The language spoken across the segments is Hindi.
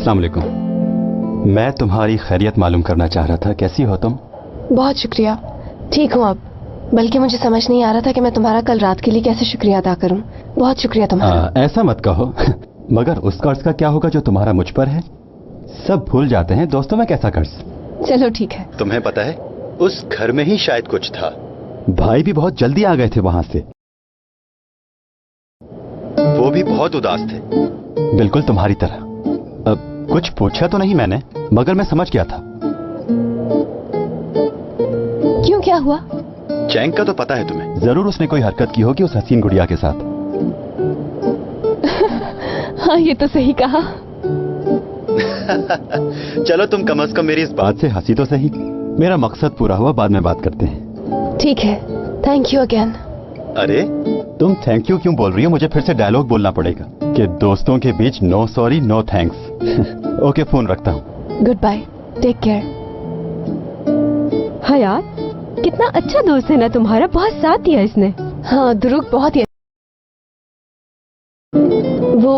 अस्सलाम वालेकुम। मैं तुम्हारी खैरियत मालूम करना चाह रहा था, कैसी हो तुम? बहुत शुक्रिया, ठीक हूँ अब। बल्कि मुझे समझ नहीं आ रहा था कि मैं तुम्हारा कल रात के लिए कैसे शुक्रिया अदा करूँ। बहुत शुक्रिया तुम्हारा। ऐसा मत कहो। मगर उस कर्ज का क्या होगा जो तुम्हारा मुझ पर है? सब भूल जाते हैं दोस्तों में कैसा कर्ज। चलो ठीक है। तुम्हें पता है उस घर में ही शायद कुछ था। भाई भी बहुत जल्दी आ गए थे वहां से। वो भी बहुत उदास थे, बिल्कुल तुम्हारी तरह। अब कुछ पूछा तो नहीं मैंने, मगर मैं समझ गया था। क्यों, क्या हुआ? चैंग का तो पता है तुम्हें, जरूर उसने कोई हरकत की होगी उस हसीन गुड़िया के साथ। हाँ, ये तो सही कहा। चलो तुम कम से कम मेरी इस बात से हंसी तो सही। मेरा मकसद पूरा हुआ, बाद में बात करते हैं। ठीक है, थैंक यू अगेन। अरे तुम थैंक यू क्यों बोल रही हो? मुझे फिर से डायलॉग बोलना पड़ेगा कि दोस्तों के बीच no sorry no thanks. Okay, phone रखता हूँ। Good bye, take care. Hayat, कितना अच्छा दोस्त है ना तुम्हारा, बहुत साथ दिया इसने। हाँ, दुरुक बहुत ही। वो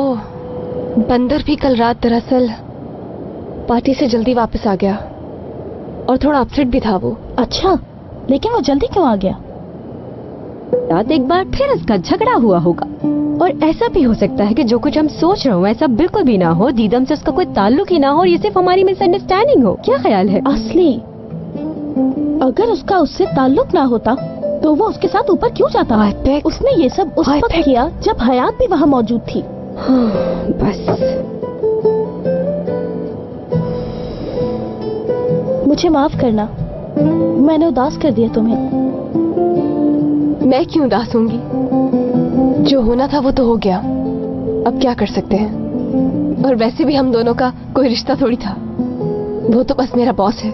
बंदर भी कल रात दरअसल पार्टी से जल्दी वापस आ गया और थोड़ा अपसेट भी था वो। अच्छा, लेकिन वो जल्दी क्यों आ गया? रात एक बार फिर इसका झगड़ा हुआ होगा। और ऐसा भी हो सकता है कि जो कुछ हम सोच रहे हो ऐसा बिल्कुल भी ना हो, दीदम से उसका कोई ताल्लुक ही ना हो और ये सिर्फ हमारी मिसअंडरस्टैंडिंग हो। क्या ख्याल है? असली, अगर उसका उससे ताल्लुक ना होता तो वो उसके साथ ऊपर क्यों जाता? उसने ये सब उस वक्त किया जब हयात भी वहाँ मौजूद थी। बस मुझे माफ करना, मैंने उदास कर दिया तुम्हें। मैं क्यों उदास होंगी? जो होना था वो तो हो गया, अब क्या कर सकते हैं। और वैसे भी हम दोनों का कोई रिश्ता थोड़ी था, वो तो बस मेरा बॉस है।